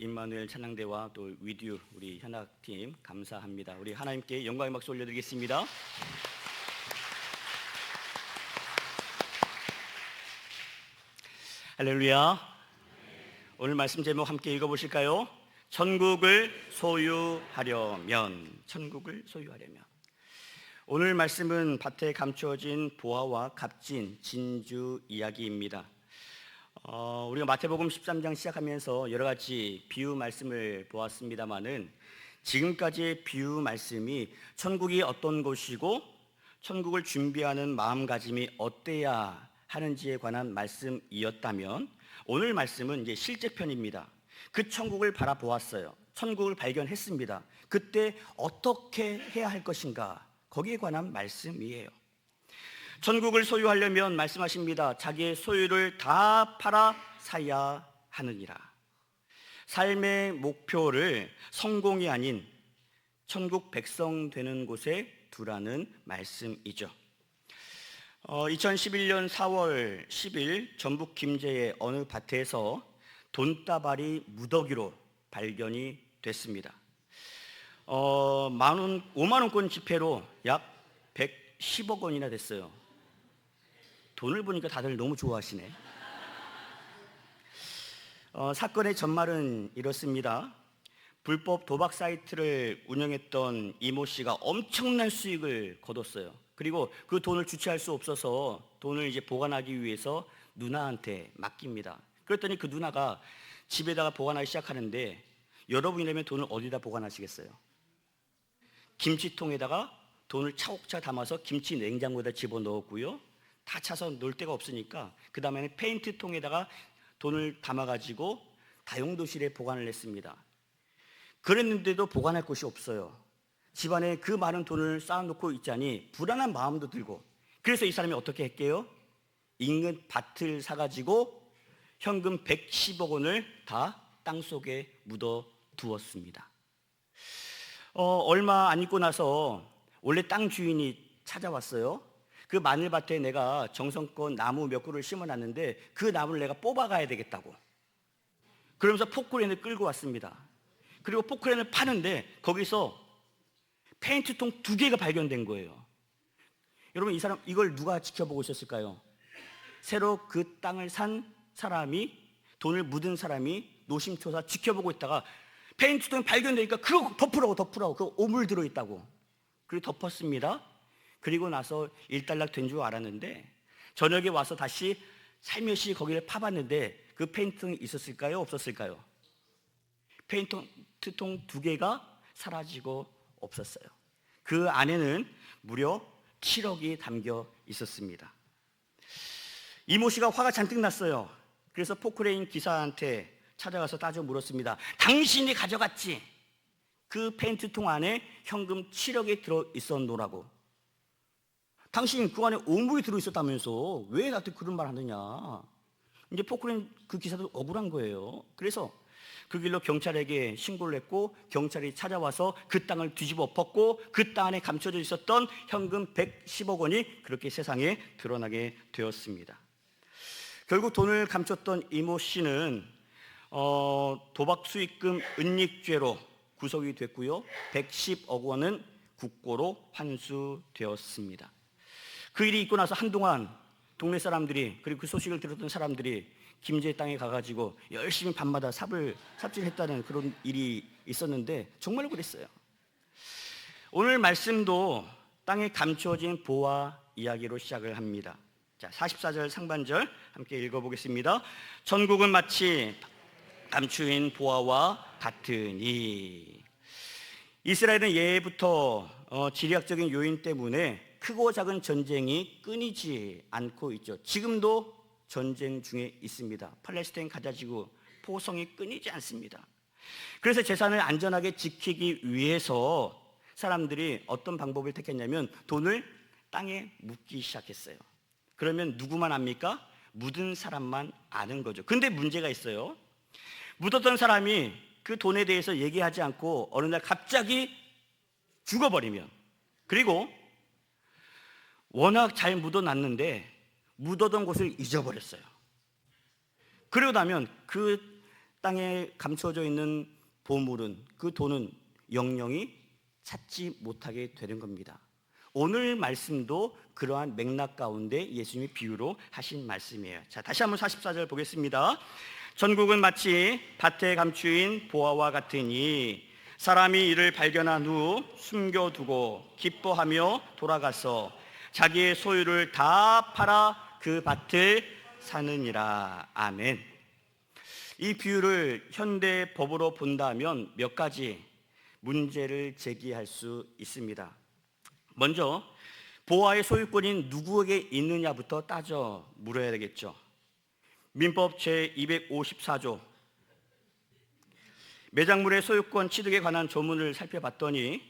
임마누엘 찬양대와 또 위듀 우리 현악팀 감사합니다. 우리 하나님께 영광의 박수 올려드리겠습니다. 할렐루야. 오늘 말씀 제목 함께 읽어보실까요? 천국을 소유하려면. 천국을 소유하려면. 오늘 말씀은 밭에 감추어진 보화와 값진 진주 이야기입니다. 우리가 마태복음 13장 시작하면서 여러 가지 비유 말씀을 보았습니다마는 지금까지의 비유 말씀이 천국이 어떤 곳이고 천국을 준비하는 마음가짐이 어때야 하는지에 관한 말씀이었다면 오늘 말씀은 이제 실제편입니다. 그 천국을 바라보았어요. 천국을 발견했습니다. 그때 어떻게 해야 할 것인가? 거기에 관한 말씀이에요. 천국을 소유하려면 말씀하십니다. 자기의 소유를 다 팔아 사야 하느니라. 삶의 목표를 성공이 아닌 천국 백성 되는 곳에 두라는 말씀이죠. 2011년 4월 10일 전북 김제의 어느 밭에서 돈다발이 무더기로 발견이 됐습니다. 5만원권 지폐로 약 110억 원이나 됐어요. 돈을 보니까 다들 너무 좋아하시네. 사건의 전말은 이렇습니다. 불법 도박 사이트를 운영했던 이모 씨가 엄청난 수익을 거뒀어요. 그리고 그 돈을 주체할 수 없어서 돈을 이제 보관하기 위해서 누나한테 맡깁니다. 그랬더니 그 누나가 집에다가 보관하기 시작하는데 여러분이라면 돈을 어디다 보관하시겠어요? 김치통에다가 돈을 차곡차곡 담아서 김치 냉장고에다 집어넣었고요. 다 차서 놓을 데가 없으니까 그 다음에는 페인트통에다가 돈을 담아가지고 다용도실에 보관을 했습니다. 그랬는데도 보관할 곳이 없어요. 집안에 그 많은 돈을 쌓아놓고 있자니 불안한 마음도 들고, 그래서 이 사람이 어떻게 했게요? 인근 밭을 사가지고 현금 110억 원을 다 땅속에 묻어 두었습니다. 얼마 안 있고 나서 원래 땅 주인이 찾아왔어요. 그 마늘밭에 내가 정성껏 나무 몇 그루를 심어놨는데 그 나무를 내가 뽑아가야 되겠다고. 그러면서 포크레인을 끌고 왔습니다. 그리고 포크레인을 파는데 거기서 페인트통 2개가 발견된 거예요. 여러분, 이 사람 이걸 누가 지켜보고 있었을까요? 새로 그 땅을 산 사람이, 돈을 묻은 사람이 노심초사 지켜보고 있다가 페인트통이 발견되니까 그거 덮으라고 그 오물 들어있다고. 그리고 덮었습니다. 그리고 나서 일단락 된 줄 알았는데 저녁에 와서 다시 살며시 거기를 파봤는데 그 페인트통이 있었을까요? 없었을까요? 페인트통 2개가 사라지고 없었어요. 그 안에는 무려 7억이 담겨 있었습니다. 이모 씨가 화가 잔뜩 났어요. 그래서 포크레인 기사한테 찾아가서 따져 물었습니다. 당신이 가져갔지? 그 페인트통 안에 현금 7억이 들어있었노라고. 당신 그 안에 오물이 들어있었다면서 왜 나한테 그런 말 하느냐. 이제 포크레인 그 기사도 억울한 거예요. 그래서 그 길로 경찰에게 신고를 했고 경찰이 찾아와서 그 땅을 뒤집어 엎었고 그 땅 안에 감춰져 있었던 현금 110억 원이 그렇게 세상에 드러나게 되었습니다. 결국 돈을 감췄던 이모 씨는 도박 수익금 은닉죄로 구속이 됐고요. 110억 원은 국고로 환수되었습니다. 그 일이 있고 나서 한동안 동네 사람들이, 그리고 그 소식을 들었던 사람들이 김제 땅에 가가지고 열심히 밤마다 삽질했다는 그런 일이 있었는데 정말로 그랬어요. 오늘 말씀도 땅에 감추어진 보화 이야기로 시작을 합니다. 자, 44절 상반절 함께 읽어보겠습니다. 천국은 마치 감추인 보화와 같으니. 이스라엘은 예부터 지리학적인 요인 때문에 크고 작은 전쟁이 끊이지 않고 있죠. 지금도 전쟁 중에 있습니다. 팔레스타인 가자지구 포성이 끊이지 않습니다. 그래서 재산을 안전하게 지키기 위해서 사람들이 어떤 방법을 택했냐면 돈을 땅에 묻기 시작했어요. 그러면 누구만 압니까? 묻은 사람만 아는 거죠. 근데 문제가 있어요. 묻었던 사람이 그 돈에 대해서 얘기하지 않고 어느 날 갑자기 죽어버리면, 그리고 워낙 잘 묻어놨는데 묻어둔 곳을 잊어버렸어요. 그러고 나면 그 땅에 감춰져 있는 보물은, 그 돈은 영영이 찾지 못하게 되는 겁니다. 오늘 말씀도 그러한 맥락 가운데 예수님이 비유로 하신 말씀이에요. 자, 다시 한번 44절 보겠습니다. 천국은 마치 밭에 감추인 보화와 같으니 사람이 이를 발견한 후 숨겨두고 기뻐하며 돌아가서 자기의 소유를 다 팔아 그 밭을 사느니라. 아멘. 이 비유를 현대 법으로 본다면 몇 가지 문제를 제기할 수 있습니다. 먼저 보화의 소유권이 누구에게 있느냐부터 따져 물어야 되겠죠. 민법 제254조 매장물의 소유권 취득에 관한 조문을 살펴봤더니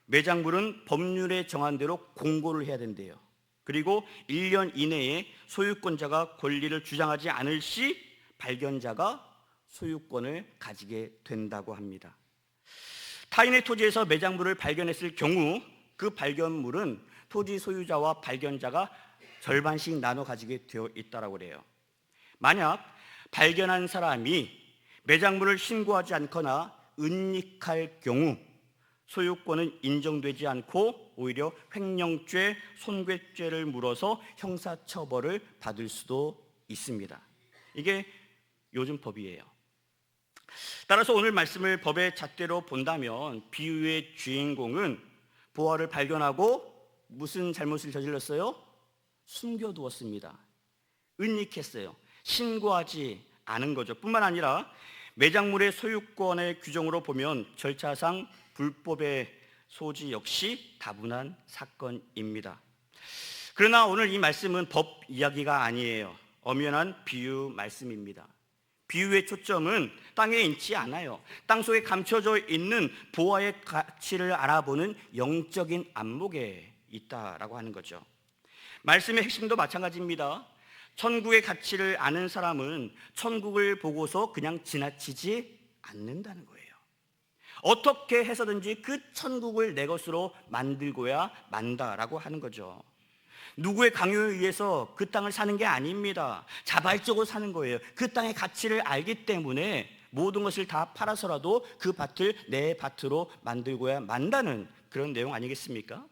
매장물은 법률에 정한 대로 공고를 해야 된대요. 그리고 1년 이내에 소유권자가 권리를 주장하지 않을 시 발견자가 소유권을 가지게 된다고 합니다. 타인의 토지에서 매장물을 발견했을 경우 그 발견물은 토지 소유자와 발견자가 절반씩 나눠 가지게 되어 있다고 그래요. 만약 발견한 사람이 매장물을 신고하지 않거나 은닉할 경우 소유권은 인정되지 않고 오히려 횡령죄, 손괴죄를 물어서 형사처벌을 받을 수도 있습니다. 이게 요즘 법이에요. 따라서 오늘 말씀을 법의 잣대로 본다면 비유의 주인공은 보화를 발견하고 무슨 잘못을 저질렀어요? 숨겨두었습니다. 은닉했어요. 신고하지 않은 거죠. 뿐만 아니라 매장물의 소유권의 규정으로 보면 절차상 불법의 소지 역시 다분한 사건입니다. 그러나 오늘 이 말씀은 법 이야기가 아니에요. 엄연한 비유 말씀입니다. 비유의 초점은 땅에 있지 않아요. 땅속에 감춰져 있는 보화의 가치를 알아보는 영적인 안목에 있다라고 하는 거죠. 말씀의 핵심도 마찬가지입니다. 천국의 가치를 아는 사람은 천국을 보고서 그냥 지나치지 않는다는 거예요. 어떻게 해서든지 그 천국을 내 것으로 만들고야 만다라고 하는 거죠. 누구의 강요에 의해서 그 땅을 사는 게 아닙니다. 자발적으로 사는 거예요. 그 땅의 가치를 알기 때문에 모든 것을 다 팔아서라도 그 밭을 내 밭으로 만들고야 만다는 그런 내용 아니겠습니까?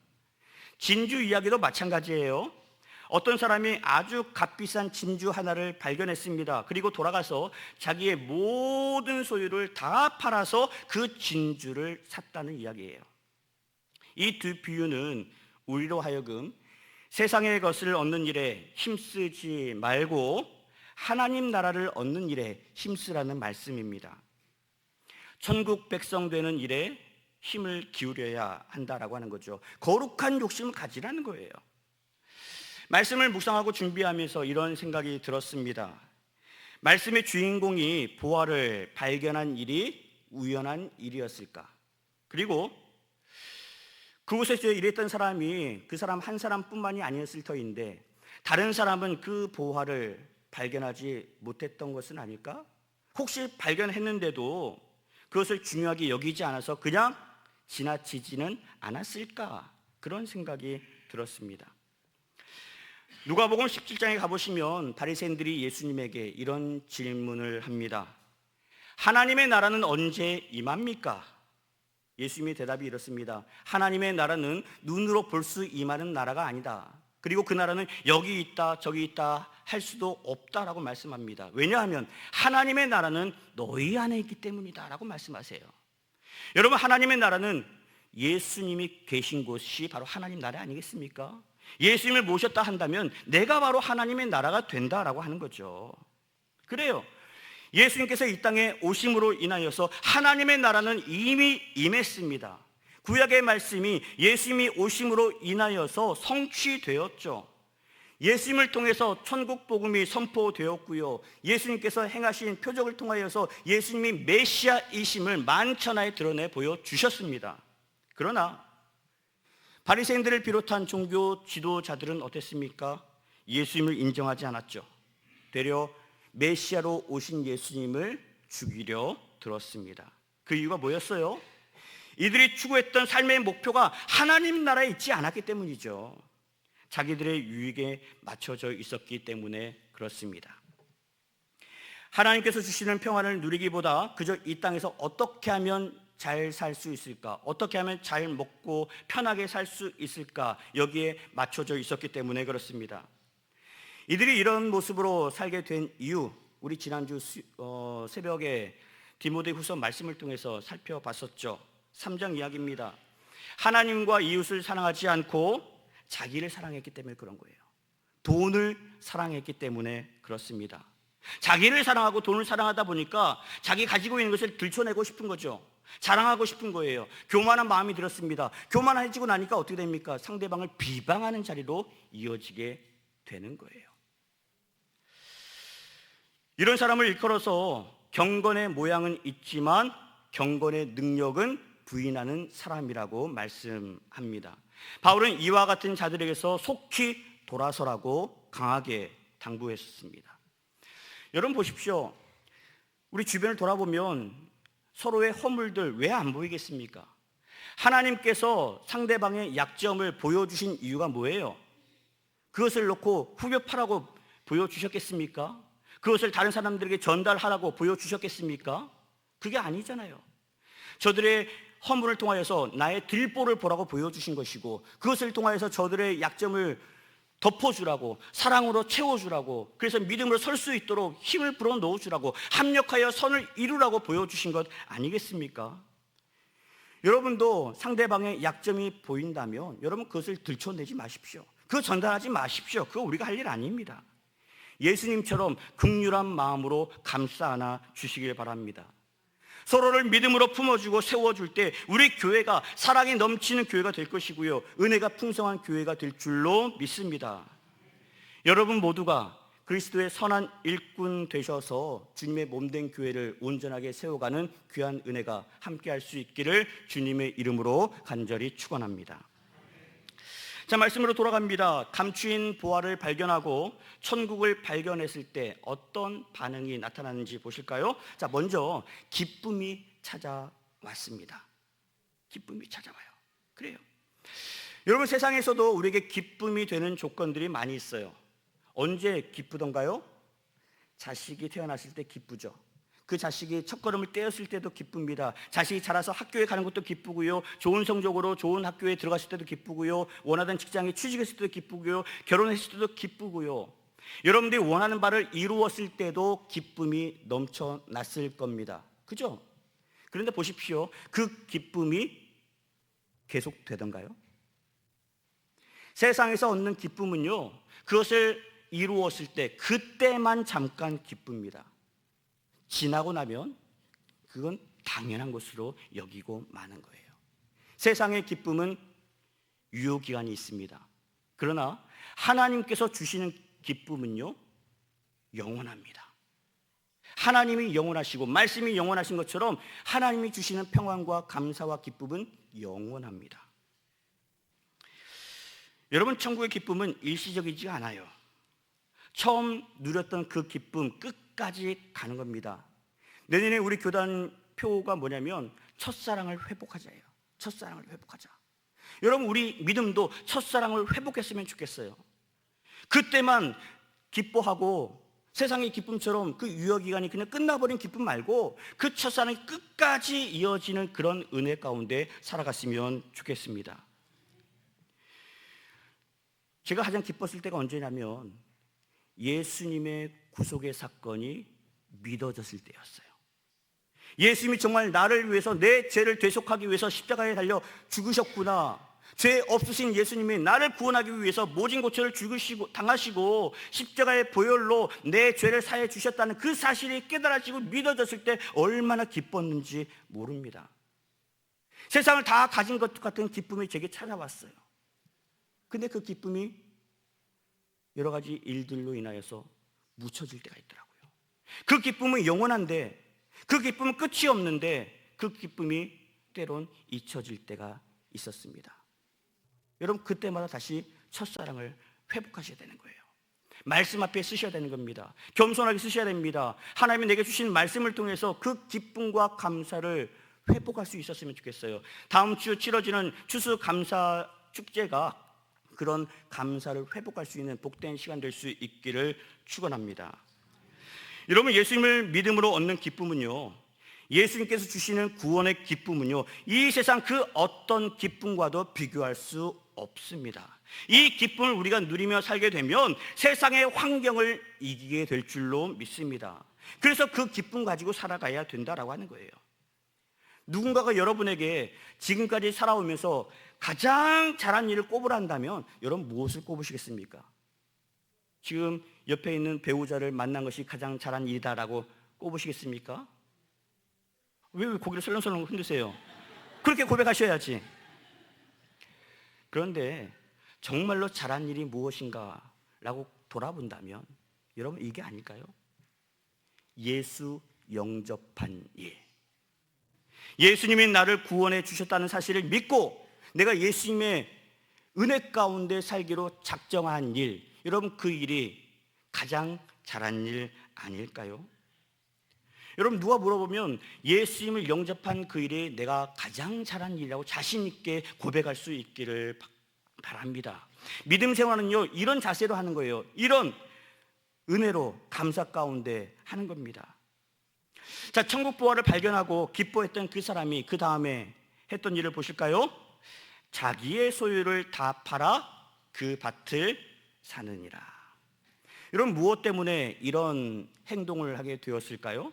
진주 이야기도 마찬가지예요. 어떤 사람이 아주 값비싼 진주 하나를 발견했습니다. 그리고 돌아가서 자기의 모든 소유를 다 팔아서 그 진주를 샀다는 이야기예요. 이 두 비유는 우리로 하여금 세상의 것을 얻는 일에 힘쓰지 말고 하나님 나라를 얻는 일에 힘쓰라는 말씀입니다. 천국 백성 되는 일에 힘을 기울여야 한다라고 하는 거죠. 거룩한 욕심을 가지라는 거예요. 말씀을 묵상하고 준비하면서 이런 생각이 들었습니다. 말씀의 주인공이 보화를 발견한 일이 우연한 일이었을까? 그리고 그곳에서 일했던 사람이 그 사람 한 사람뿐만이 아니었을 터인데 다른 사람은 그 보화를 발견하지 못했던 것은 아닐까? 혹시 발견했는데도 그것을 중요하게 여기지 않아서 그냥 지나치지는 않았을까? 그런 생각이 들었습니다. 누가복음 17장에 가보시면 바리새인들이 예수님에게 이런 질문을 합니다. 하나님의 나라는 언제 임합니까? 예수님의 대답이 이렇습니다. 하나님의 나라는 눈으로 볼 수 임하는 나라가 아니다. 그리고 그 나라는 여기 있다 저기 있다 할 수도 없다라고 말씀합니다. 왜냐하면 하나님의 나라는 너희 안에 있기 때문이다 라고 말씀하세요. 여러분, 하나님의 나라는 예수님이 계신 곳이 바로 하나님 나라 아니겠습니까? 예수님을 모셨다 한다면 내가 바로 하나님의 나라가 된다라고 하는 거죠. 그래요. 예수님께서 이 땅에 오심으로 인하여서 하나님의 나라는 이미 임했습니다. 구약의 말씀이 예수님이 오심으로 인하여서 성취되었죠. 예수님을 통해서 천국 복음이 선포되었고요. 예수님께서 행하신 표적을 통하여서 예수님이 메시아이심을 만천하에 드러내 보여주셨습니다. 그러나 바리새인들을 비롯한 종교 지도자들은 어땠습니까? 예수님을 인정하지 않았죠. 되려 메시아로 오신 예수님을 죽이려 들었습니다. 그 이유가 뭐였어요? 이들이 추구했던 삶의 목표가 하나님 나라에 있지 않았기 때문이죠. 자기들의 유익에 맞춰져 있었기 때문에 그렇습니다. 하나님께서 주시는 평안을 누리기보다 그저 이 땅에서 어떻게 하면 잘 살 수 있을까? 어떻게 하면 잘 먹고 편하게 살 수 있을까? 여기에 맞춰져 있었기 때문에 그렇습니다. 이들이 이런 모습으로 살게 된 이유, 우리 지난주 새벽에 디모데후서 말씀을 통해서 살펴봤었죠. 3장 이야기입니다. 하나님과 이웃을 사랑하지 않고 자기를 사랑했기 때문에 그런 거예요. 돈을 사랑했기 때문에 그렇습니다. 자기를 사랑하고 돈을 사랑하다 보니까 자기 가지고 있는 것을 들춰내고 싶은 거죠. 자랑하고 싶은 거예요. 교만한 마음이 들었습니다. 교만해지고 나니까 어떻게 됩니까? 상대방을 비방하는 자리로 이어지게 되는 거예요. 이런 사람을 일컬어서 경건의 모양은 있지만 경건의 능력은 부인하는 사람이라고 말씀합니다. 바울은 이와 같은 자들에게서 속히 돌아서라고 강하게 당부했습니다. 여러분 보십시오. 우리 주변을 돌아보면 서로의 허물들 왜 안 보이겠습니까? 하나님께서 상대방의 약점을 보여주신 이유가 뭐예요? 그것을 놓고 후벼파라고 보여주셨겠습니까? 그것을 다른 사람들에게 전달하라고 보여주셨겠습니까? 그게 아니잖아요. 저들의 허물을 통하여서 나의 들보를 보라고 보여주신 것이고, 그것을 통하여서 저들의 약점을 덮어주라고, 사랑으로 채워주라고, 그래서 믿음으로 설 수 있도록 힘을 불어넣어주라고, 합력하여 선을 이루라고 보여주신 것 아니겠습니까? 여러분도 상대방의 약점이 보인다면 여러분 그것을 들춰내지 마십시오. 그거 전달하지 마십시오. 그거 우리가 할 일 아닙니다. 예수님처럼 긍휼한 마음으로 감싸 안아 주시길 바랍니다. 서로를 믿음으로 품어주고 세워줄 때 우리 교회가 사랑이 넘치는 교회가 될 것이고요, 은혜가 풍성한 교회가 될 줄로 믿습니다. 여러분 모두가 그리스도의 선한 일꾼 되셔서 주님의 몸된 교회를 온전하게 세워가는 귀한 은혜가 함께할 수 있기를 주님의 이름으로 간절히 축원합니다. 자, 말씀으로 돌아갑니다. 감추인 보화를 발견하고 천국을 발견했을 때 어떤 반응이 나타나는지 보실까요? 자, 먼저 기쁨이 찾아왔습니다. 기쁨이 찾아와요. 그래요. 여러분, 세상에서도 우리에게 기쁨이 되는 조건들이 많이 있어요. 언제 기쁘던가요? 자식이 태어났을 때 기쁘죠. 그 자식이 첫걸음을 떼었을 때도 기쁩니다. 자식이 자라서 학교에 가는 것도 기쁘고요, 좋은 성적으로 좋은 학교에 들어갔을 때도 기쁘고요, 원하던 직장에 취직했을 때도 기쁘고요, 결혼했을 때도 기쁘고요, 여러분들이 원하는 바를 이루었을 때도 기쁨이 넘쳐났을 겁니다. 그죠? 그런데 보십시오. 그 기쁨이 계속되던가요? 세상에서 얻는 기쁨은요, 그것을 이루었을 때 그때만 잠깐 기쁩니다. 지나고 나면 그건 당연한 것으로 여기고 마는 거예요. 세상의 기쁨은 유효기간이 있습니다. 그러나 하나님께서 주시는 기쁨은요, 영원합니다. 하나님이 영원하시고 말씀이 영원하신 것처럼 하나님이 주시는 평안과 감사와 기쁨은 영원합니다. 여러분, 천국의 기쁨은 일시적이지 않아요. 처음 누렸던 그 기쁨 끝까지 가는 겁니다. 내년에 우리 교단 표가 뭐냐면 첫사랑을 회복하자예요. 첫사랑을 회복하자. 여러분, 우리 믿음도 첫사랑을 회복했으면 좋겠어요. 그때만 기뻐하고 세상의 기쁨처럼 그 유효기간이 그냥 끝나버린 기쁨 말고 그 첫사랑이 끝까지 이어지는 그런 은혜 가운데 살아갔으면 좋겠습니다. 제가 가장 기뻤을 때가 언제냐면 예수님의 구속의 사건이 믿어졌을 때였어요. 예수님이 정말 나를 위해서, 내 죄를 대속하기 위해서 십자가에 달려 죽으셨구나, 죄 없으신 예수님이 나를 구원하기 위해서 모진 고초를 당하시고 십자가의 보혈로 내 죄를 사해 주셨다는 그 사실이 깨달아지고 믿어졌을 때 얼마나 기뻤는지 모릅니다. 세상을 다 가진 것 같은 기쁨이 제게 찾아왔어요. 근데 그 기쁨이 여러 가지 일들로 인하여서 묻혀질 때가 있더라고요. 그 기쁨은 영원한데, 그 기쁨은 끝이 없는데 그 기쁨이 때론 잊혀질 때가 있었습니다. 여러분, 그때마다 다시 첫사랑을 회복하셔야 되는 거예요. 말씀 앞에 쓰셔야 되는 겁니다. 겸손하게 쓰셔야 됩니다. 하나님이 내게 주신 말씀을 통해서 그 기쁨과 감사를 회복할 수 있었으면 좋겠어요. 다음 주 치러지는 추수감사 축제가 그런 감사를 회복할 수 있는 복된 시간 될 수 있기를 축원합니다. 여러분, 예수님을 믿음으로 얻는 기쁨은요, 예수님께서 주시는 구원의 기쁨은요, 이 세상 그 어떤 기쁨과도 비교할 수 없습니다. 이 기쁨을 우리가 누리며 살게 되면 세상의 환경을 이기게 될 줄로 믿습니다. 그래서 그 기쁨 가지고 살아가야 된다라고 하는 거예요. 누군가가 여러분에게 지금까지 살아오면서 가장 잘한 일을 꼽으란다면 여러분 무엇을 꼽으시겠습니까? 지금 옆에 있는 배우자를 만난 것이 가장 잘한 일이다라고 꼽으시겠습니까? 왜 고개를 설렁설렁 흔드세요? 그렇게 고백하셔야지. 그런데 정말로 잘한 일이 무엇인가 라고 돌아본다면 여러분 이게 아닐까요? 예수 영접한 일. 예수님이 나를 구원해 주셨다는 사실을 믿고 내가 예수님의 은혜 가운데 살기로 작정한 일, 여러분 그 일이 가장 잘한 일 아닐까요? 여러분 누가 물어보면 예수님을 영접한 그 일이 내가 가장 잘한 일이라고 자신 있게 고백할 수 있기를 바랍니다. 믿음 생활은요 이런 자세로 하는 거예요. 이런 은혜로 감사 가운데 하는 겁니다. 자, 천국 부활을 발견하고 기뻐했던 그 사람이 그 다음에 했던 일을 보실까요? 자기의 소유를 다 팔아 그 밭을 사느니라. 여러분 무엇 때문에 이런 행동을 하게 되었을까요?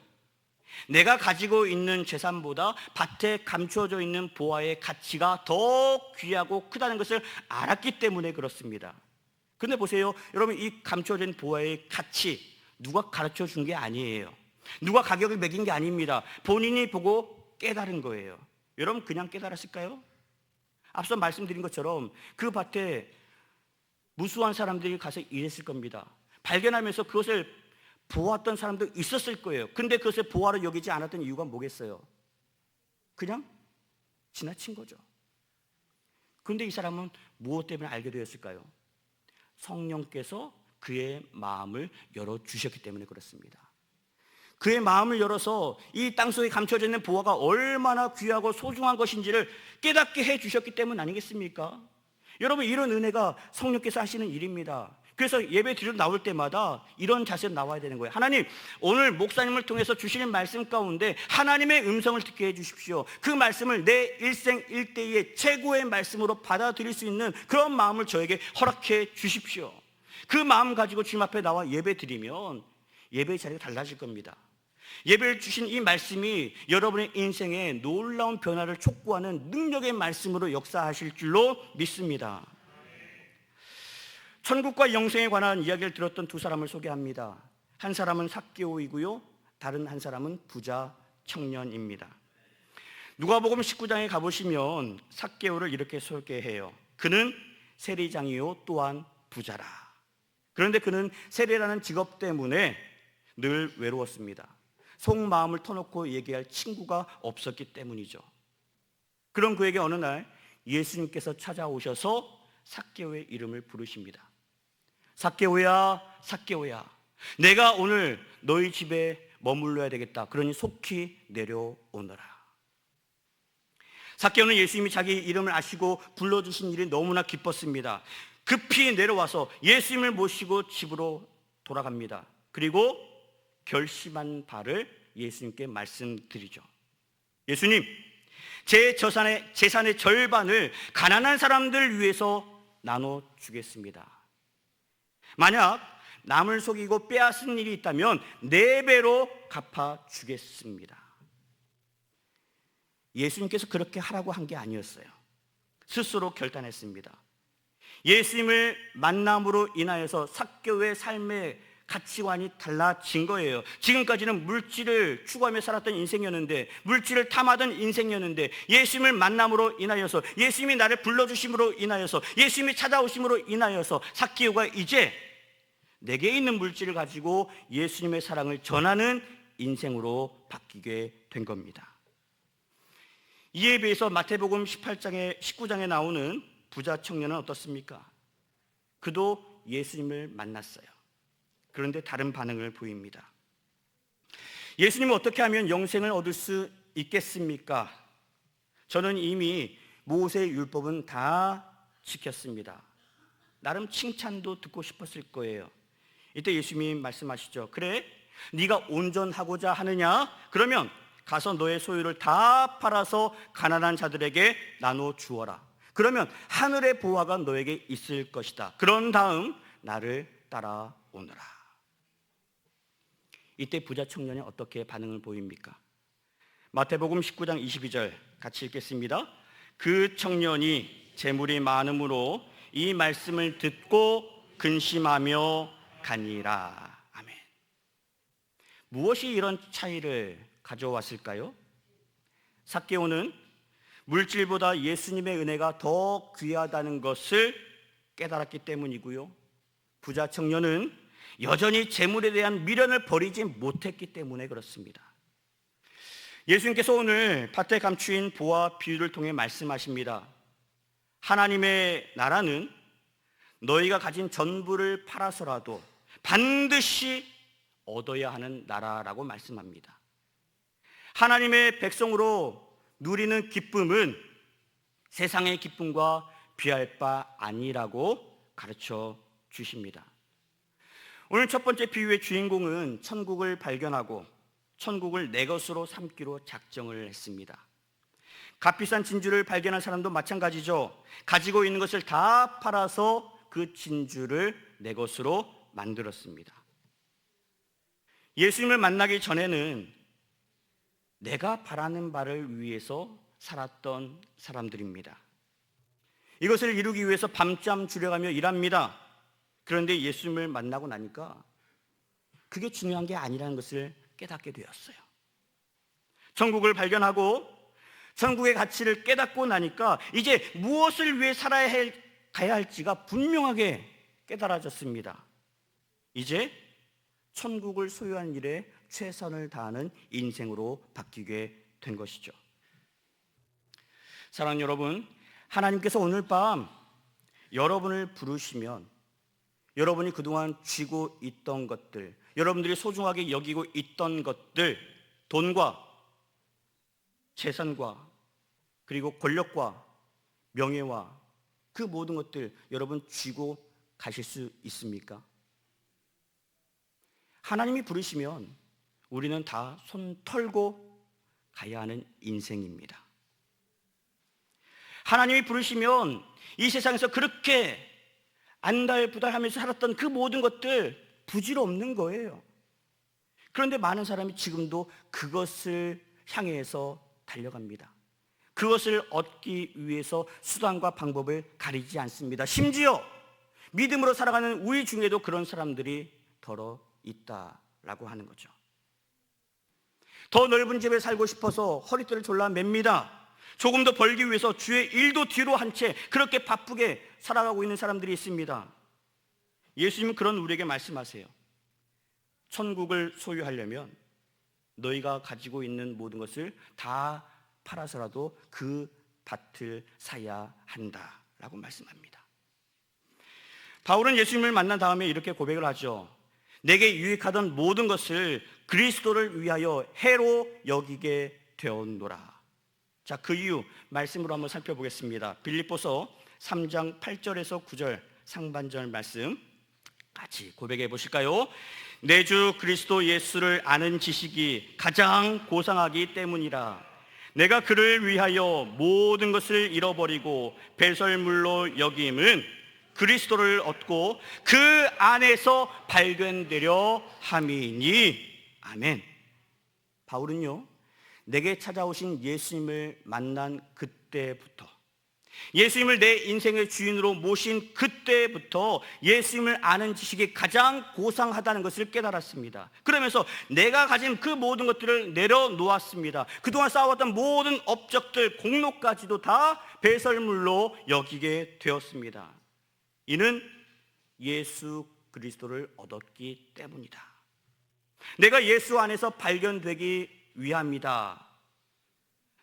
내가 가지고 있는 재산보다 밭에 감추어져 있는 보화의 가치가 더 귀하고 크다는 것을 알았기 때문에 그렇습니다. 근데 보세요, 여러분 이 감추어진 보화의 가치 누가 가르쳐 준 게 아니에요. 누가 가격을 매긴 게 아닙니다. 본인이 보고 깨달은 거예요. 여러분 그냥 깨달았을까요? 앞서 말씀드린 것처럼 그 밭에 무수한 사람들이 가서 일했을 겁니다. 발견하면서 그것을 보았던 사람도 있었을 거예요. 근데 그것을 보화로 여기지 않았던 이유가 뭐겠어요? 그냥 지나친 거죠. 그런데 이 사람은 무엇 때문에 알게 되었을까요? 성령께서 그의 마음을 열어주셨기 때문에 그렇습니다. 그의 마음을 열어서 이 땅속에 감춰져 있는 보화가 얼마나 귀하고 소중한 것인지를 깨닫게 해주셨기 때문 아니겠습니까? 여러분 이런 은혜가 성령께서 하시는 일입니다. 그래서 예배 드리러 나올 때마다 이런 자세로 나와야 되는 거예요. 하나님, 오늘 목사님을 통해서 주시는 말씀 가운데 하나님의 음성을 듣게 해주십시오. 그 말씀을 내 일생일대의 최고의 말씀으로 받아들일 수 있는 그런 마음을 저에게 허락해 주십시오. 그 마음 가지고 주님 앞에 나와 예배 드리면 예배의 자리가 달라질 겁니다. 예배를 주신 이 말씀이 여러분의 인생에 놀라운 변화를 촉구하는 능력의 말씀으로 역사하실 줄로 믿습니다. 천국과 영생에 관한 이야기를 들었던 두 사람을 소개합니다. 한 사람은 삭개오이고요, 다른 한 사람은 부자 청년입니다. 누가복음 19장에 가보시면 삭개오를 이렇게 소개해요. 그는 세리장이요 또한 부자라. 그런데 그는 세리라는 직업 때문에 늘 외로웠습니다. 속마음을 터놓고 얘기할 친구가 없었기 때문이죠. 그런 그에게 어느 날 예수님께서 찾아오셔서 삭개오의 이름을 부르십니다. 삭개오야, 삭개오야, 내가 오늘 너희 집에 머물러야 되겠다. 그러니 속히 내려오너라. 삭개오는 예수님이 자기 이름을 아시고 불러주신 일이 너무나 기뻤습니다. 급히 내려와서 예수님을 모시고 집으로 돌아갑니다. 그리고 결심한 바를 예수님께 말씀드리죠. 예수님, 제 재산의 절반을 가난한 사람들 위해서 나눠주겠습니다. 만약 남을 속이고 빼앗은 일이 있다면 4배로 갚아주겠습니다. 예수님께서 그렇게 하라고 한 게 아니었어요. 스스로 결단했습니다. 예수님을 만남으로 인하여서 삭개오의 삶의 가치관이 달라진 거예요. 지금까지는 물질을 추구하며 살았던 인생이었는데, 물질을 탐하던 인생이었는데, 예수님을 만남으로 인하여서, 예수님이 나를 불러주심으로 인하여서, 예수님이 찾아오심으로 인하여서 삭개오가 이제 내게 있는 물질을 가지고 예수님의 사랑을 전하는 인생으로 바뀌게 된 겁니다. 이에 비해서 마태복음 19장에 나오는 부자 청년은 어떻습니까? 그도 예수님을 만났어요. 그런데 다른 반응을 보입니다. 예수님은 어떻게 하면 영생을 얻을 수 있겠습니까? 저는 이미 모세의 율법은 다 지켰습니다. 나름 칭찬도 듣고 싶었을 거예요. 이때 예수님이 말씀하시죠. 그래, 네가 온전하고자 하느냐? 그러면 가서 너의 소유를 다 팔아서 가난한 자들에게 나눠 주어라. 그러면 하늘의 보화가 너에게 있을 것이다. 그런 다음 나를 따라오너라. 이때 부자 청년이 어떻게 반응을 보입니까? 마태복음 19장 22절 같이 읽겠습니다. 그 청년이 재물이 많음으로 이 말씀을 듣고 근심하며 가니라. 아멘. 무엇이 이런 차이를 가져왔을까요? 삭개오는 물질보다 예수님의 은혜가 더 귀하다는 것을 깨달았기 때문이고요. 부자 청년은 여전히 재물에 대한 미련을 버리지 못했기 때문에 그렇습니다. 예수님께서 오늘 밭에 감추인 보화 비유를 통해 말씀하십니다. 하나님의 나라는 너희가 가진 전부를 팔아서라도 반드시 얻어야 하는 나라라고 말씀합니다. 하나님의 백성으로 누리는 기쁨은 세상의 기쁨과 비할 바 아니라고 가르쳐 주십니다. 오늘 첫 번째 비유의 주인공은 천국을 발견하고 천국을 내 것으로 삼기로 작정을 했습니다. 값비싼 진주를 발견한 사람도 마찬가지죠. 가지고 있는 것을 다 팔아서 그 진주를 내 것으로 만들었습니다. 예수님을 만나기 전에는 내가 바라는 바를 위해서 살았던 사람들입니다. 이것을 이루기 위해서 밤잠 줄여가며 일합니다. 그런데 예수님을 만나고 나니까 그게 중요한 게 아니라는 것을 깨닫게 되었어요. 천국을 발견하고 천국의 가치를 깨닫고 나니까 이제 무엇을 위해 가야 할지가 분명하게 깨달아졌습니다. 이제 천국을 소유한 일에 최선을 다하는 인생으로 바뀌게 된 것이죠. 사랑하는 여러분, 하나님께서 오늘 밤 여러분을 부르시면 여러분이 그동안 쥐고 있던 것들, 여러분들이 소중하게 여기고 있던 것들, 돈과 재산과 그리고 권력과 명예와 그 모든 것들 여러분 쥐고 가실 수 있습니까? 하나님이 부르시면 우리는 다 손 털고 가야 하는 인생입니다. 하나님이 부르시면 이 세상에서 그렇게 안달부달하면서 살았던 그 모든 것들 부질 없는 거예요. 그런데 많은 사람이 지금도 그것을 향해서 달려갑니다. 그것을 얻기 위해서 수단과 방법을 가리지 않습니다. 심지어 믿음으로 살아가는 우리 중에도 그런 사람들이 더러 있다라고 하는 거죠. 더 넓은 집에 살고 싶어서 허리띠를 졸라 맵니다. 조금 더 벌기 위해서 주의 일도 뒤로 한 채 그렇게 바쁘게 살아가고 있는 사람들이 있습니다. 예수님은 그런 우리에게 말씀하세요. 천국을 소유하려면 너희가 가지고 있는 모든 것을 다 팔아서라도 그 밭을 사야 한다라고 말씀합니다. 바울은 예수님을 만난 다음에 이렇게 고백을 하죠. 내게 유익하던 모든 것을 그리스도를 위하여 해로 여기게 되었노라. 자, 그 이유 말씀으로 한번 살펴보겠습니다. 빌립보서 3장 8절에서 9절 상반절 말씀 같이 고백해 보실까요? 내 주 그리스도 예수를 아는 지식이 가장 고상하기 때문이라. 내가 그를 위하여 모든 것을 잃어버리고 배설물로 여김은 그리스도를 얻고 그 안에서 발견되려 함이니. 아멘. 바울은요, 내게 찾아오신 예수님을 만난 그때부터, 예수님을 내 인생의 주인으로 모신 그때부터 예수님을 아는 지식이 가장 고상하다는 것을 깨달았습니다. 그러면서 내가 가진 그 모든 것들을 내려놓았습니다. 그동안 쌓아왔던 모든 업적들, 공로까지도 다 배설물로 여기게 되었습니다. 이는 예수 그리스도를 얻었기 때문이다. 내가 예수 안에서 발견되기 위함이다.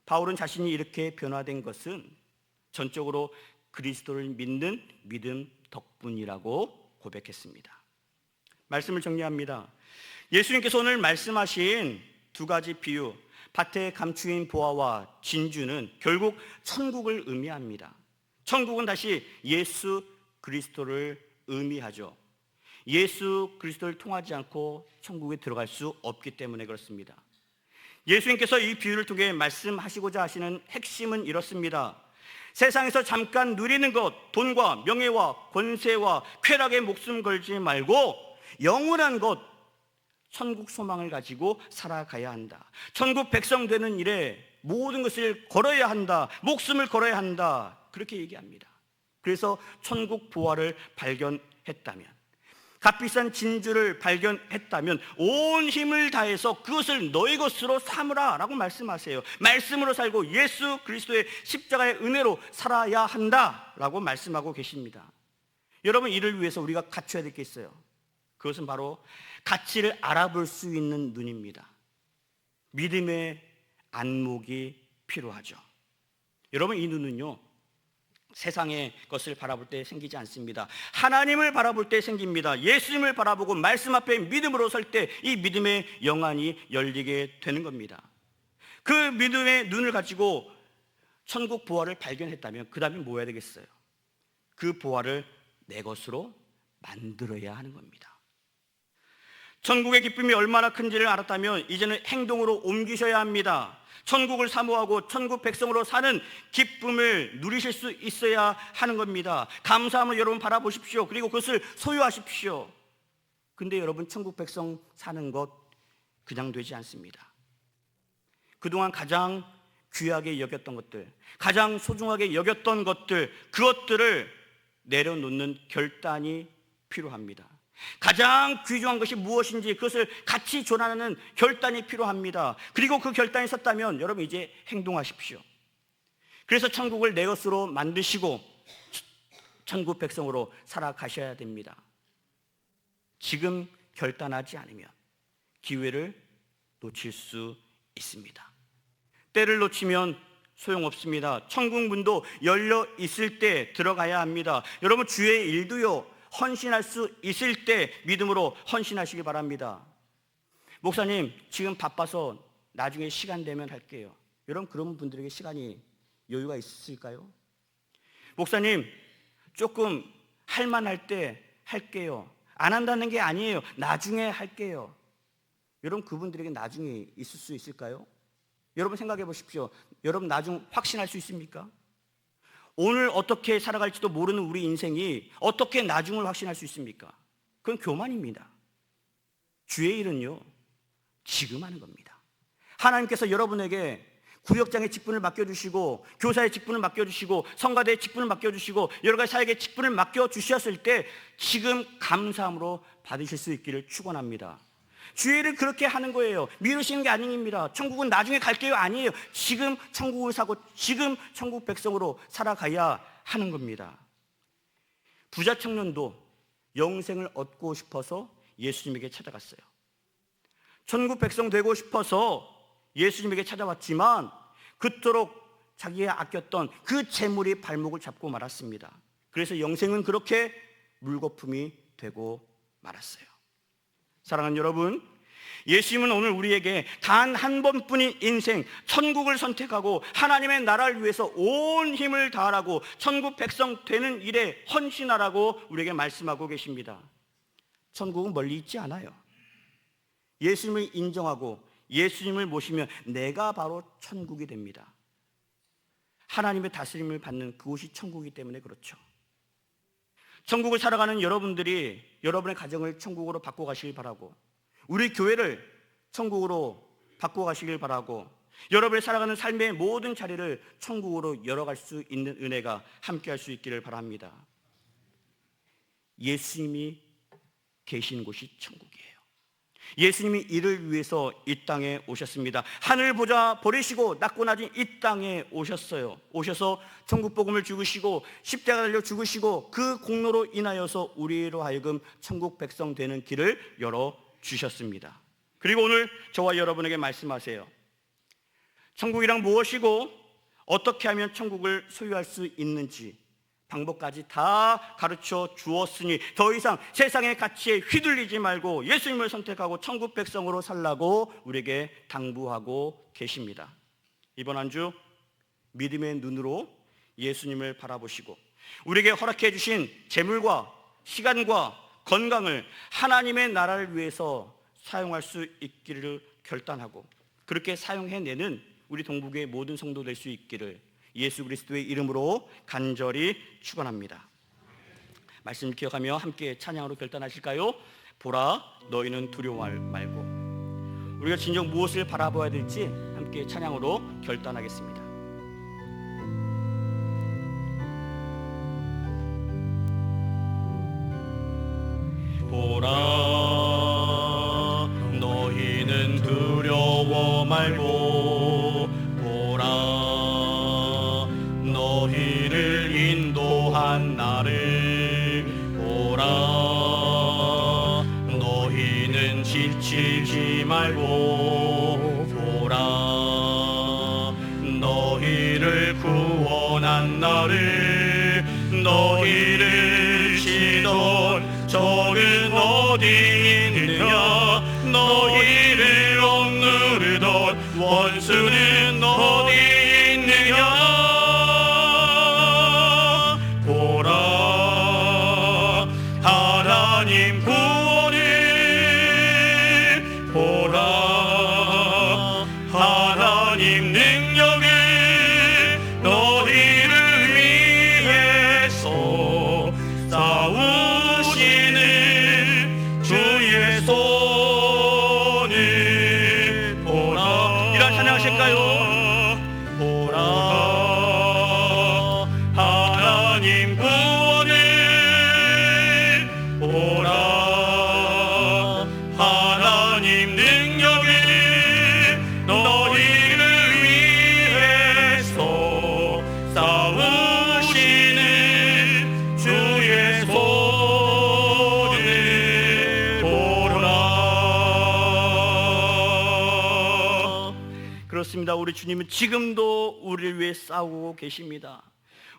바울은 자신이 이렇게 변화된 것은 전적으로 그리스도를 믿는 믿음 덕분이라고 고백했습니다. 말씀을 정리합니다. 예수님께서 오늘 말씀하신 두 가지 비유, 밭에 감추인 보화와 진주는 결국 천국을 의미합니다. 천국은 다시 예수 그리스도를 의미하죠. 예수 그리스도를 통하지 않고 천국에 들어갈 수 없기 때문에 그렇습니다. 예수님께서 이 비유를 통해 말씀하시고자 하시는 핵심은 이렇습니다. 세상에서 잠깐 누리는 것, 돈과 명예와 권세와 쾌락에 목숨 걸지 말고 영원한 것, 천국 소망을 가지고 살아가야 한다. 천국 백성 되는 일에 모든 것을 걸어야 한다. 목숨을 걸어야 한다. 그렇게 얘기합니다. 그래서 천국 보화를 발견했다면, 값비싼 진주를 발견했다면 온 힘을 다해서 그것을 너희 것으로 삼으라 라고 말씀하세요. 말씀으로 살고 예수 그리스도의 십자가의 은혜로 살아야 한다 라고 말씀하고 계십니다. 여러분, 이를 위해서 우리가 갖춰야 될 게 있어요. 그것은 바로 가치를 알아볼 수 있는 눈입니다. 믿음의 안목이 필요하죠. 여러분, 이 눈은요, 세상의 것을 바라볼 때 생기지 않습니다. 하나님을 바라볼 때 생깁니다. 예수님을 바라보고 말씀 앞에 믿음으로 설 때 이 믿음의 영안이 열리게 되는 겁니다. 그 믿음의 눈을 가지고 천국 보화를 발견했다면 그 다음에 뭐 해야 되겠어요? 그 보화를 내 것으로 만들어야 하는 겁니다. 천국의 기쁨이 얼마나 큰지를 알았다면 이제는 행동으로 옮기셔야 합니다. 천국을 사모하고 천국 백성으로 사는 기쁨을 누리실 수 있어야 하는 겁니다. 감사함으로 여러분 바라보십시오. 그리고 그것을 소유하십시오. 근데 여러분, 천국 백성 사는 것 그냥 되지 않습니다. 그동안 가장 귀하게 여겼던 것들, 가장 소중하게 여겼던 것들, 그것들을 내려놓는 결단이 필요합니다. 가장 귀중한 것이 무엇인지 그것을 같이 전하는 결단이 필요합니다. 그리고 그 결단이 섰다면 여러분, 이제 행동하십시오. 그래서 천국을 내 것으로 만드시고 천국 백성으로 살아가셔야 됩니다. 지금 결단하지 않으면 기회를 놓칠 수 있습니다. 때를 놓치면 소용없습니다. 천국 문도 열려 있을 때 들어가야 합니다. 여러분, 주의 일도요, 헌신할 수 있을 때 믿음으로 헌신하시기 바랍니다. 목사님, 지금 바빠서 나중에 시간 되면 할게요. 여러분, 그런 분들에게 시간이 여유가 있을까요? 목사님, 조금 할만할 때 할게요. 안 한다는 게 아니에요. 나중에 할게요. 여러분, 그분들에게 나중에 있을 수 있을까요? 여러분, 생각해 보십시오. 여러분, 나중 확신할 수 있습니까? 오늘 어떻게 살아갈지도 모르는 우리 인생이 어떻게 나중을 확신할 수 있습니까? 그건 교만입니다. 주의 일은요, 지금 하는 겁니다. 하나님께서 여러분에게 구역장의 직분을 맡겨주시고, 교사의 직분을 맡겨주시고, 성가대의 직분을 맡겨주시고, 여러 가지 사역의 직분을 맡겨주셨을 때 지금 감사함으로 받으실 수 있기를 축원합니다. 주의 일을 그렇게 하는 거예요. 미루시는 게 아닙니다. 천국은 나중에 갈게요 아니에요. 지금 천국을 사고 지금 천국 백성으로 살아가야 하는 겁니다. 부자 청년도 영생을 얻고 싶어서 예수님에게 찾아갔어요. 천국 백성 되고 싶어서 예수님에게 찾아왔지만 그토록 자기가 아꼈던 그 재물이 발목을 잡고 말았습니다. 그래서 영생은 그렇게 물거품이 되고 말았어요. 사랑하는 여러분, 예수님은 오늘 우리에게 단 한 번뿐인 인생, 천국을 선택하고 하나님의 나라를 위해서 온 힘을 다하라고, 천국 백성 되는 일에 헌신하라고 우리에게 말씀하고 계십니다. 천국은 멀리 있지 않아요. 예수님을 인정하고 예수님을 모시면 내가 바로 천국이 됩니다. 하나님의 다스림을 받는 그곳이 천국이기 때문에 그렇죠. 천국을 살아가는 여러분들이 여러분의 가정을 천국으로 바꿔가시길 바라고, 우리 교회를 천국으로 바꿔가시길 바라고, 여러분이 살아가는 삶의 모든 자리를 천국으로 열어갈 수 있는 은혜가 함께할 수 있기를 바랍니다. 예수님이 계신 곳이 천국이에요. 예수님이 이를 위해서 이 땅에 오셨습니다. 하늘 보좌 버리시고 낮고 낮은 이 땅에 오셨어요. 오셔서 천국 복음을 죽으시고 십자가 달려 죽으시고 그 공로로 인하여서 우리로 하여금 천국 백성 되는 길을 열어 주셨습니다. 그리고 오늘 저와 여러분에게 말씀하세요. 천국이란 무엇이고 어떻게 하면 천국을 소유할 수 있는지 방법까지 다 가르쳐 주었으니 더 이상 세상의 가치에 휘둘리지 말고 예수님을 선택하고 천국 백성으로 살라고 우리에게 당부하고 계십니다. 이번 한 주 믿음의 눈으로 예수님을 바라보시고 우리에게 허락해 주신 재물과 시간과 건강을 하나님의 나라를 위해서 사용할 수 있기를 결단하고 그렇게 사용해내는 우리 동북의 모든 성도 될 수 있기를 예수 그리스도의 이름으로 간절히 축원합니다. 말씀 기억하며 함께 찬양으로 결단하실까요? 보라 너희는 두려워 말고. 우리가 진정 무엇을 바라봐야 될지 함께 찬양으로 결단하겠습니다. 보라 너희는 두려워 말고 보라 너희를 인도한 나를 보라 너희는 지치지 말고 보라 너희를 구원한 나를 너희를 치던 적은 어디 있느냐 너희를 억누르던 원수는 어디 있느냐 보라 하나님 구원을 보라 하나님 능력을 너희를 위해서 싸우시는 주의 손을 보라. 이런 찬양하실까요? 보라 하나님 구원을 보라 하나님 능력을 너희를 위해서 싸우시는 주의 손을 보라. 그렇습니다. 우리 주님은 지금도 우리를 위해 싸우고 계십니다.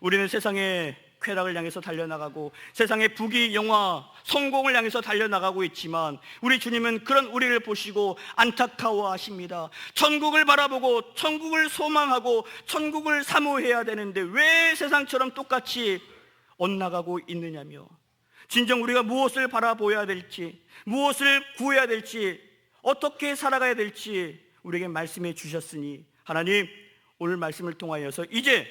우리는 세상의 쾌락을 향해서 달려나가고 세상의 부귀 영화 성공을 향해서 달려나가고 있지만 우리 주님은 그런 우리를 보시고 안타까워하십니다. 천국을 바라보고 천국을 소망하고 천국을 사모해야 되는데 왜 세상처럼 똑같이 엇나가고 있느냐며 진정 우리가 무엇을 바라보아야 될지 무엇을 구해야 될지 어떻게 살아가야 될지 우리에게 말씀해 주셨으니 하나님 오늘 말씀을 통하여서 이제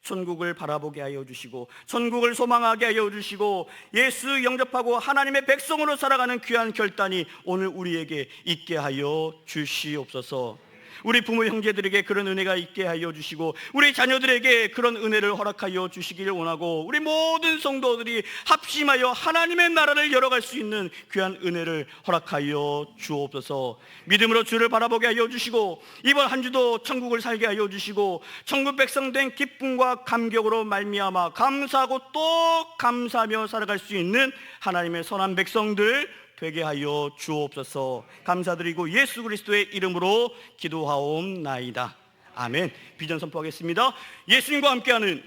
천국을 바라보게 하여 주시고 천국을 소망하게 하여 주시고 예수 영접하고 하나님의 백성으로 살아가는 귀한 결단이 오늘 우리에게 있게 하여 주시옵소서. 우리 부모 형제들에게 그런 은혜가 있게 하여 주시고 우리 자녀들에게 그런 은혜를 허락하여 주시기를 원하고 우리 모든 성도들이 합심하여 하나님의 나라를 열어갈 수 있는 귀한 은혜를 허락하여 주옵소서. 믿음으로 주를 바라보게 하여 주시고 이번 한 주도 천국을 살게 하여 주시고 천국 백성 된 기쁨과 감격으로 말미암아 감사하고 또 감사하며 살아갈 수 있는 하나님의 선한 백성들 되게 하여 주옵소서. 감사드리고 예수 그리스도의 이름으로 기도하옵나이다. 아멘. 비전 선포하겠습니다. 예수님과 함께하는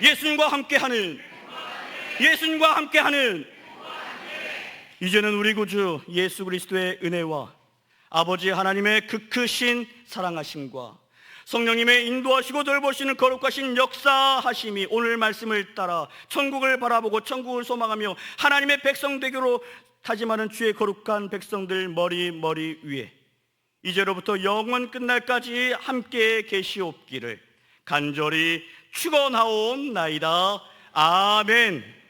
예수님과 함께하는 예수님과 함께하는 이제는 우리 구주 예수 그리스도의 은혜와 아버지 하나님의 그 크신 사랑하심과 성령님의 인도하시고 돌보시는 거룩하신 역사하심이 오늘 말씀을 따라 천국을 바라보고 천국을 소망하며 하나님의 백성 되기로 다짐하는 주의 거룩한 백성들 머리 위에 이제로부터 영원 끝날까지 함께 계시옵기를 간절히 축원하옵나이다. 아멘.